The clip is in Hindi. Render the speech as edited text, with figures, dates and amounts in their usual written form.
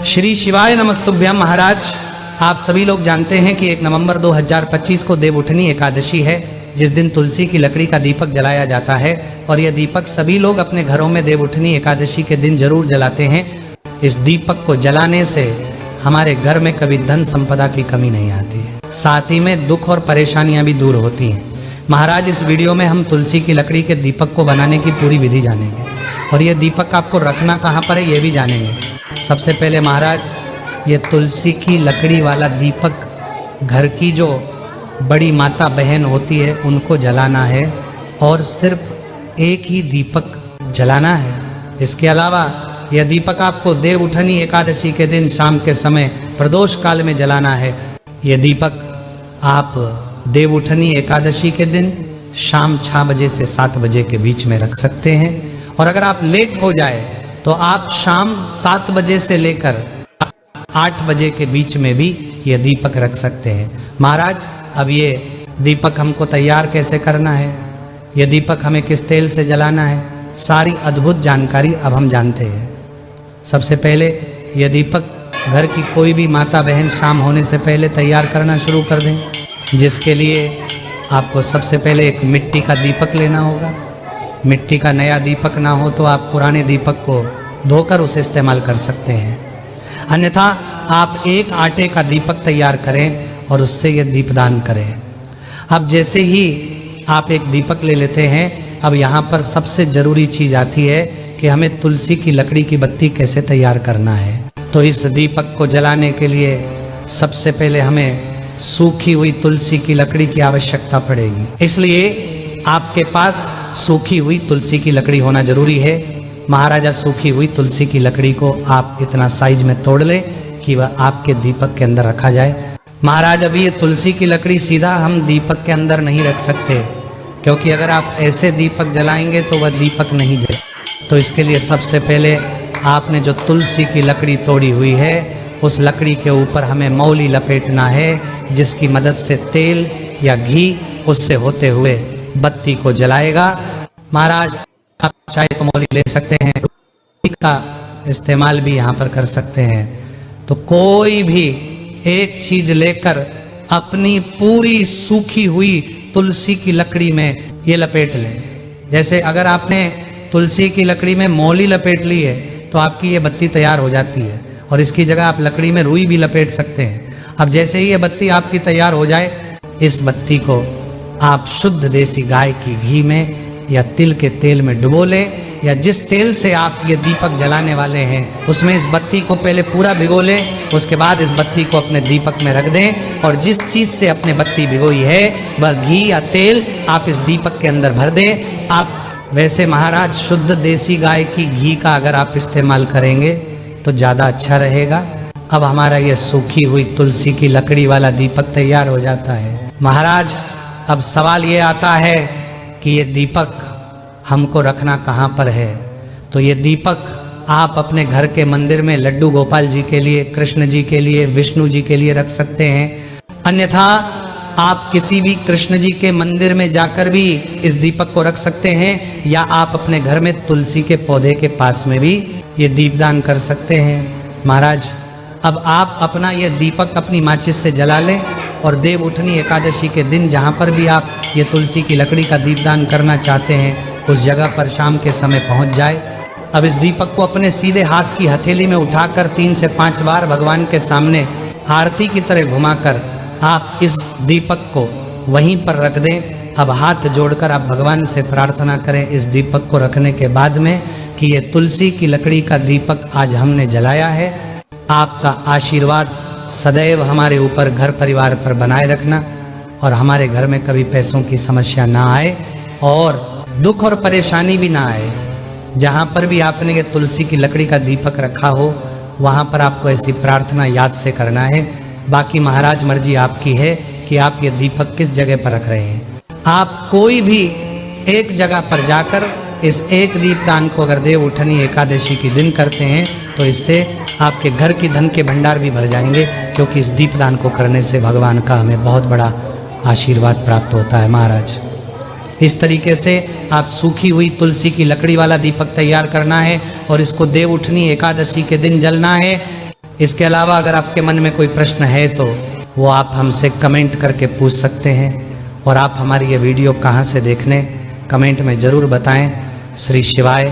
श्री शिवाय नमस्तुभ्यम। महाराज, आप सभी लोग जानते हैं कि 1 नवंबर 2025 को देवउठनी एकादशी है, जिस दिन तुलसी की लकड़ी का दीपक जलाया जाता है। और यह दीपक सभी लोग अपने घरों में देवउठनी एकादशी के दिन जरूर जलाते हैं। इस दीपक को जलाने से हमारे घर में कभी धन संपदा की कमी नहीं आती है, साथ ही में दुख और परेशानियां भी दूर होती हैं। महाराज, इस वीडियो में हम तुलसी की लकड़ी के दीपक को बनाने की पूरी विधि जानेंगे और यह दीपक आपको रखना कहाँ पर है ये भी जानेंगे। सबसे पहले महाराज, ये तुलसी की लकड़ी वाला दीपक घर की जो बड़ी माता बहन होती है उनको जलाना है और सिर्फ एक ही दीपक जलाना है। इसके अलावा यह दीपक आपको देवउठनी एकादशी के दिन शाम के समय प्रदोष काल में जलाना है। यह दीपक आप देवउठनी एकादशी के दिन शाम 6 बजे से 7 बजे के बीच में रख सकते हैं। और अगर आप लेट हो जाए तो आप शाम 7 बजे से लेकर 8 बजे के बीच में भी यह दीपक रख सकते हैं। महाराज, अब ये दीपक हमको तैयार कैसे करना है, यह दीपक हमें किस तेल से जलाना है, सारी अद्भुत जानकारी अब हम जानते हैं। सबसे पहले यह दीपक घर की कोई भी माता बहन शाम होने से पहले तैयार करना शुरू कर दें, जिसके लिए आपको सबसे पहले एक मिट्टी का दीपक लेना होगा। मिट्टी का नया दीपक ना हो तो आप पुराने दीपक को धोकर उसे इस्तेमाल कर सकते हैं, अन्यथा आप एक आटे का दीपक तैयार करें और उससे ये दीपदान करें। अब जैसे ही आप एक दीपक ले लेते हैं, अब यहाँ पर सबसे ज़रूरी चीज़ आती है कि हमें तुलसी की लकड़ी की बत्ती कैसे तैयार करना है। तो इस दीपक को जलाने के लिए सबसे पहले हमें सूखी हुई तुलसी की लकड़ी की आवश्यकता पड़ेगी, इसलिए आपके पास सूखी हुई तुलसी की लकड़ी होना जरूरी है। महाराजा, सूखी हुई तुलसी की लकड़ी को आप इतना साइज में तोड़ लें कि वह आपके दीपक के अंदर रखा जाए। महाराज, अभी ये तुलसी की लकड़ी सीधा हम दीपक के अंदर नहीं रख सकते, क्योंकि अगर आप ऐसे दीपक जलाएंगे तो वह दीपक नहीं जले। तो इसके लिए सबसे पहले आपने जो तुलसी की लकड़ी तोड़ी हुई है उस लकड़ी के ऊपर हमें मौली लपेटना है, जिसकी मदद से तेल या घी उससे होते हुए बत्ती को जलाएगा। महाराज, आप चाहे तो मौली ले सकते हैं, का इस्तेमाल भी यहाँ पर कर सकते हैं। तो कोई भी एक चीज लेकर अपनी पूरी सूखी हुई तुलसी की लकड़ी में ये लपेट लें। जैसे अगर आपने तुलसी की लकड़ी में मौली लपेट ली है तो आपकी ये बत्ती तैयार हो जाती है, और इसकी जगह आप लकड़ी में रुई भी लपेट सकते हैं। अब जैसे ही ये बत्ती आपकी तैयार हो जाए, इस बत्ती को आप शुद्ध देसी गाय की घी में या तिल के तेल में डुबो लें, या जिस तेल से आप ये दीपक जलाने वाले हैं उसमें इस बत्ती को पहले पूरा भिगो लें। उसके बाद इस बत्ती को अपने दीपक में रख दें और जिस चीज़ से अपने बत्ती भिगोई है वह घी या तेल आप इस दीपक के अंदर भर दें। आप वैसे महाराज, शुद्ध देसी गाय की घी का अगर आप इस्तेमाल करेंगे तो ज़्यादा अच्छा रहेगा। अब हमारा ये सूखी हुई तुलसी की लकड़ी वाला दीपक तैयार हो जाता है। महाराज, अब सवाल ये आता है कि ये दीपक हमको रखना कहाँ पर है। तो ये दीपक आप अपने घर के मंदिर में लड्डू गोपाल जी के लिए, कृष्ण जी के लिए, विष्णु जी के लिए रख सकते हैं। अन्यथा आप किसी भी कृष्ण जी के मंदिर में जाकर भी इस दीपक को रख सकते हैं, या आप अपने घर में तुलसी के पौधे के पास में भी ये दीपदान कर सकते हैं। महाराज, अब आप अपना ये दीपक अपनी माचिस से जला लें और देवउठनी एकादशी के दिन जहाँ पर भी आप ये तुलसी की लकड़ी का दीपदान करना चाहते हैं उस जगह पर शाम के समय पहुँच जाए। अब इस दीपक को अपने सीधे हाथ की हथेली में उठाकर 3 से 5 बार भगवान के सामने आरती की तरह घुमाकर आप इस दीपक को वहीं पर रख दें। अब हाथ जोड़कर आप भगवान से प्रार्थना करें इस दीपक को रखने के बाद में कि ये तुलसी की लकड़ी का दीपक आज हमने जलाया है, आपका आशीर्वाद सदैव हमारे ऊपर, घर परिवार पर बनाए रखना, और हमारे घर में कभी पैसों की समस्या ना आए और दुख और परेशानी भी ना आए। जहाँ पर भी आपने ये तुलसी की लकड़ी का दीपक रखा हो वहाँ पर आपको ऐसी प्रार्थना याद से करना है। बाकी महाराज, मर्जी आपकी है कि आप ये दीपक किस जगह पर रख रहे हैं। आप कोई भी एक जगह पर जाकर इस एक दीपदान को अगर देवउठनी एकादशी के दिन करते हैं तो इससे आपके घर की धन के भंडार भी भर जाएंगे, क्योंकि इस दीपदान को करने से भगवान का हमें बहुत बड़ा आशीर्वाद प्राप्त होता है। महाराज, इस तरीके से आप सूखी हुई तुलसी की लकड़ी वाला दीपक तैयार करना है और इसको देवउठनी एकादशी के दिन जलना है। इसके अलावा अगर आपके मन में कोई प्रश्न है तो वो आप हमसे कमेंट करके पूछ सकते हैं। और आप हमारी ये वीडियो कहाँ से देखने कमेंट में ज़रूर बताएं। श्री शिवाय।